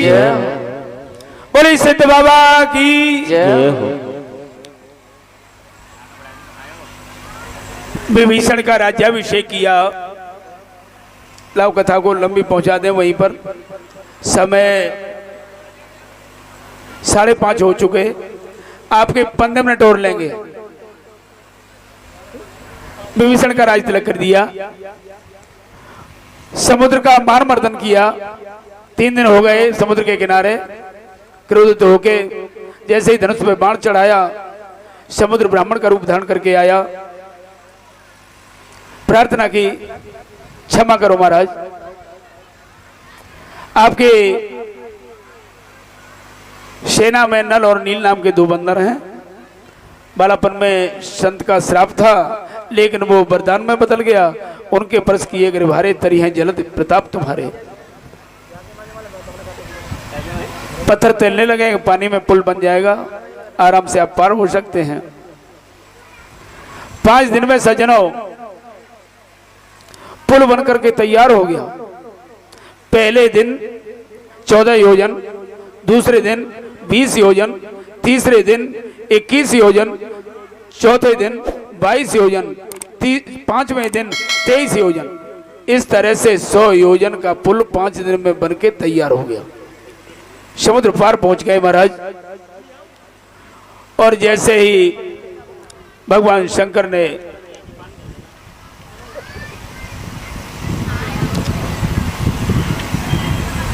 जय हो। बोले सिद्ध बाबा की जय हो। विभीषण का राज्याभिषेक किया। लाओ कथा को लंबी पहुंचा दें वहीं पर। समय 5:30 हो चुके, आपके 15 मिनट और लेंगे। विभीषण का राज तिलक कर दिया, समुद्र का मान मर्दन किया। 3 दिन हो गए समुद्र के किनारे। क्रोधित होके जैसे ही धनुष पे बाण चढ़ाया, समुद्र ब्राह्मण का रूप धारण करके आया। प्रार्थना की, क्षमा करो महाराज, आपके सेना में नल और नील नाम के 2 बंदर हैं। बालापन में संत का श्राप था, लेकिन वो वरदान में बदल गया। उनके परस किए गए भारे तरी हैं जलद प्रताप तुम्हारे। पत्थर तैरने लगे, पानी में पुल बन जाएगा, आराम से आप पार हो सकते हैं। 5 दिन में सज्जनों पुल बनकर के तैयार हो गया। पहले दिन 14 योजन, दूसरे दिन 20 योजन, तीसरे दिन 21 योजन, चौथे दिन 22 योजन, 5वें दिन 23 योजन। इस तरह से 100 योजन का पुल 5 दिन में बनके तैयार हो गया। समुद्र पार पहुंच गए महाराज। और जैसे ही भगवान शंकर ने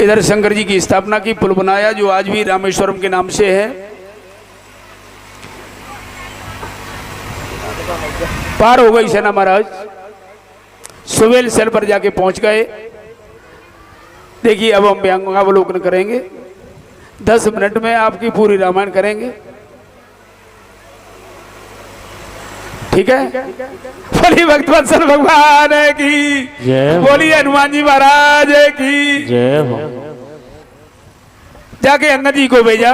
इधर शंकर जी की स्थापना की, पुल बनाया जो आज भी रामेश्वरम के नाम से है। पार हो गई सेना महाराज, सुवेल सेल पर जाके पहुंच गए। देखिए अब हम व्यंगावलोकन करेंगे। 10 मिनट में आपकी पूरी रामायण करेंगे, ठीक है। बोली भक्त वत्सल भगवान की जय हो। बोली हनुमान जी महाराज की जय हो। जाके अंगद जी को भेजा।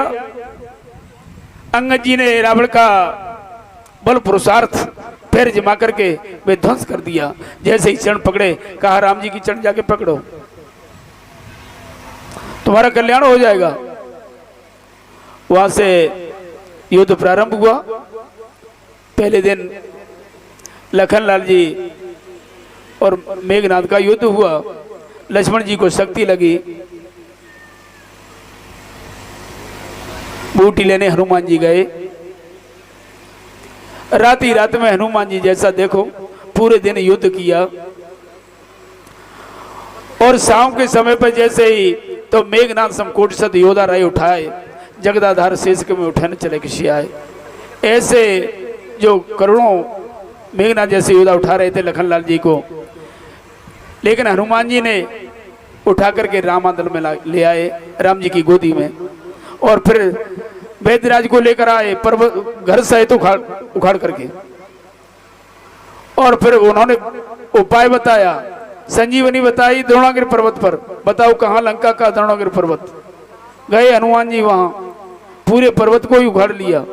अंगद जी ने रावण का बल पुरुषार्थ पैर जमा करके वे ध्वंस कर दिया। जैसे ही चरण पकड़े, कहा राम जी की चरण जाके पकड़ो, तुम्हारा कल्याण हो जाएगा। वहां से युद्ध प्रारंभ हुआ। पहले दिन लखनलाल जी और मेघनाथ का युद्ध हुआ। लक्ष्मण जी को शक्ति लगी, बूटी लेने हनुमान जी गए। रात ही रात में हनुमान जी जैसा देखो पूरे दिन युद्ध किया। और शाम के समय पर जैसे ही तो मेघनाथ समकोट सद योद्धा राय उठाए, जगदाधार शेष के में उठाने चले किसी आए। ऐसे जो करोड़ों मेघनाथ जैसे योद्धा उठा रहे थे लखनलाल जी को, लेकिन हनुमान जी ने उठा करके रामादल में ले आए, राम जी की गोदी में। और फिर वैद्यराज को लेकर आए, पर्वत घर सहित उखाड़ करके। और फिर उन्होंने उपाय बताया, संजीवनी बताई द्रोणागिरि पर्वत पर। बताओ कहाँ लंका का द्रोणागिरि पर्वत। गए हनुमान जी वहां, पूरे पर्वत को ही उखाड़ लिया,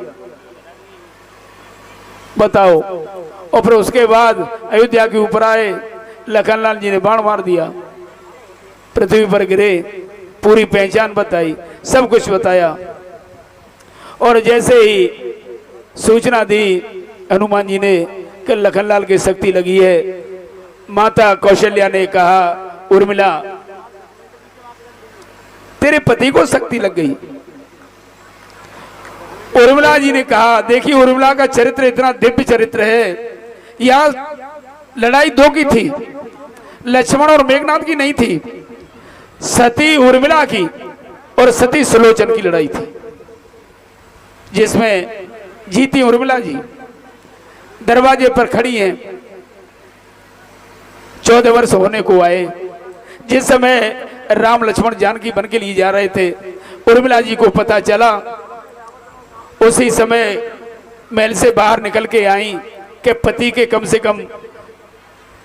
बताओ। और फिर उसके बाद अयोध्या के ऊपर आए, लखनलाल जी ने बाण मार दिया, पृथ्वी पर गिरे, पूरी पहचान बताई, सब कुछ बताया। और जैसे ही सूचना दी हनुमान जी ने कि लखनलाल की शक्ति लगी है, माता कौशल्या ने कहा उर्मिला तेरे पति को शक्ति लग गई। उर्मिला जी ने कहा देखिए उर्मिला का चरित्र इतना दिव्य चरित्र है। यह लड़ाई 2 की थी, लक्ष्मण और मेघनाथ की नहीं थी। सती उर्मिला की और सती सुलोचन की लड़ाई थी, जिसमें जीती उर्मिला जी। दरवाजे पर खड़ी हैं, 14 वर्ष होने को आए। जिस समय राम लक्ष्मण जानकी बन के लिए जा रहे थे, उर्मिला जी को पता चला। उसी समय महल से बाहर निकल के आई कि पति के कम से कम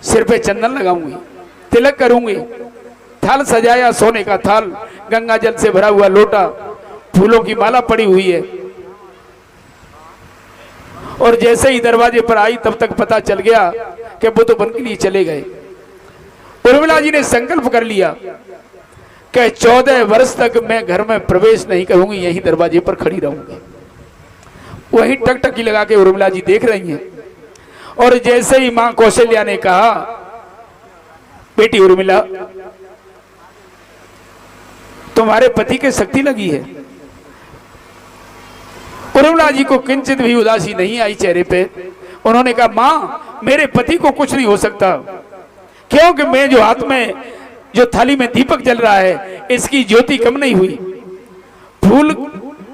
सिर पे चंदन लगाऊंगी, तिलक करूंगी। थाल सजाया, सोने का थाल, गंगा जल से भरा हुआ लोटा, फूलों की माला पड़ी हुई है। और जैसे ही दरवाजे पर आई तब तक पता चल गया कि बुद्ध बन के लिए चले गए। उर्मिला जी ने संकल्प कर लिया कि 14 वर्ष तक मैं घर में प्रवेश नहीं करूंगी, यहीं दरवाजे पर खड़ी रहूंगी। वहीं टकटकी लगा के उर्मिला जी देख रही हैं। और जैसे ही मां कौशल्या ने कहा, बेटी उर्मिला, तुम्हारे पति के शक्ति लगी है। उर्मिला जी को किंचित भी उदासी नहीं आई चेहरे पे। उन्होंने कहा, मां, मेरे पति को कुछ नहीं हो सकता, क्योंकि मैं जो हाथ में, जो थाली में दीपक जल रहा है, इसकी ज्योति कम नहीं हुई। फूल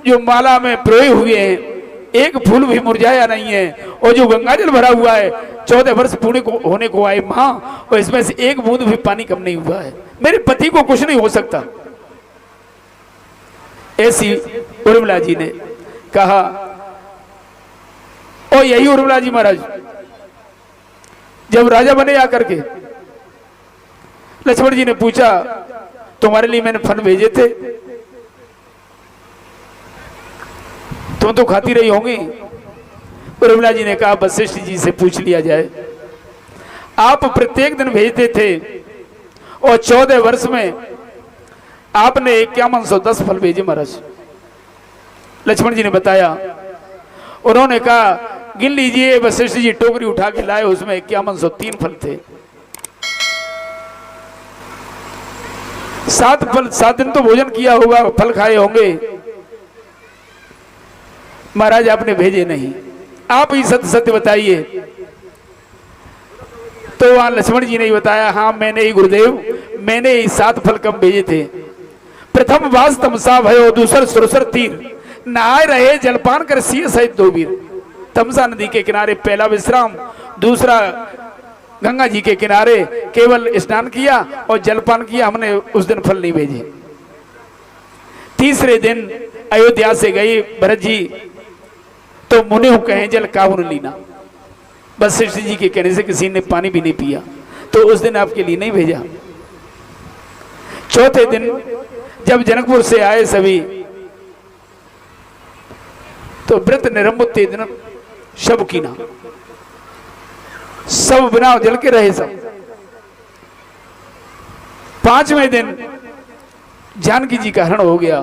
जो माला में प्रोए हुए हैं, एक फूल भी मुरझाया नहीं है। और जो गंगाजल भरा हुआ है, 14 वर्ष पूरे होने को आए मां, और इसमें से एक बूंद भी पानी कम नहीं हुआ है। मेरे पति को कुछ नहीं हो सकता। ऐसी उर्मिला जी ने कहा। और यही उर्मिला जी महाराज जब राजा बने आकर के, लक्ष्मण जी ने पूछा, तुम्हारे लिए मैंने फल भेजे थे, तुम तो खाती रही होंगी। उर्मिला जी ने कहा, वशिष्ठ जी से पूछ लिया जाए। आप प्रत्येक दिन भेजते थे और 14 वर्ष में आपने 5110 फल भेजे महाराज। लक्ष्मण जी ने बताया। उन्होंने कहा, गिन लीजिए। वशिष्ठ जी टोकरी उठा के लाए, उसमें 5103 फल थे। 7 दिन तो भोजन किया होगा, फल खाए होंगे। महाराज आपने भेजे नहीं, आप ही सत्य सत्य बताइए। तो वहां लक्ष्मण जी ने बताया, हाँ मैंने ही गुरुदेव, मैंने ही 7 फल कम भेजे थे। प्रथम वास तमसा भयो, दूसर सुरसर तीर, नहाए रहे जलपान कर सिंह सहित 2 वीर। तमसा नदी के किनारे पहला विश्राम, दूसरा गंगा जी के किनारे केवल स्नान किया और जलपान किया। हमने उस दिन फल नहीं भेजे। तीसरे दिन अयोध्या से गई भरत जी, तो मुनि कहें जल काहुन लीना। वशिष्ठ जी के कहने से किसी ने पानी भी नहीं पिया, तो उस दिन आपके लिए नहीं भेजा। चौथे दिन जब जनकपुर से आए सभी, तो व्रत निरंबुत दिन शब कीना, सब बिना जल के रहे सब। 5वें दिन जानकी जी का हरण हो गया।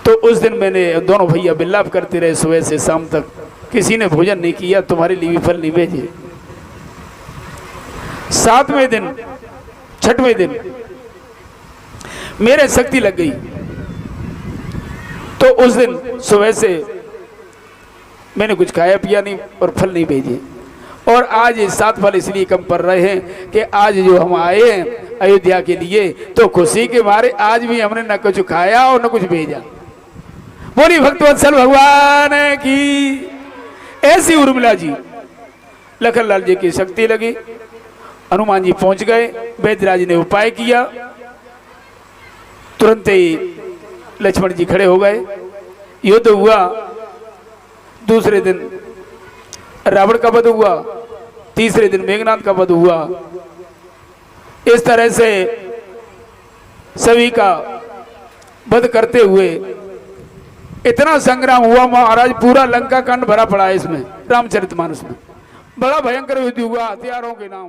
तो उस दिन मैंने, दोनों भैया विलाप करते रहे सुबह से शाम तक, किसी ने भोजन नहीं किया, तुम्हारे लिए भी फल नहीं भेजे। 7वें दिन, 6वें दिन मेरे शक्ति लग गई, तो उस दिन सुबह से मैंने कुछ खाया पिया नहीं और फल नहीं भेजे। और आज ये 7 फल इसलिए कम पड़ रहे हैं कि आज जो हम आए हैं अयोध्या के लिए, तो खुशी के मारे आज भी हमने न कुछ खाया और न कुछ भेजा। बोली भक्तवत्सल भगवान की। ऐसी उर्मिला जी, लखनलाल जी की शक्ति लगी। हनुमान जी पहुंच गए, वैद्यराज ने उपाय किया, तुरंत ही लक्ष्मण जी खड़े हो गए। युद्ध हुआ। दूसरे दिन रावण का वध हुआ, तीसरे दिन मेघनाथ का वध हुआ। इस तरह से सभी का वध करते हुए इतना संग्राम हुआ महाराज, पूरा लंका कांड भरा पड़ा है इसमें, रामचरितमानस में। बड़ा भयंकर युद्ध हुआ हथियारों के नाम।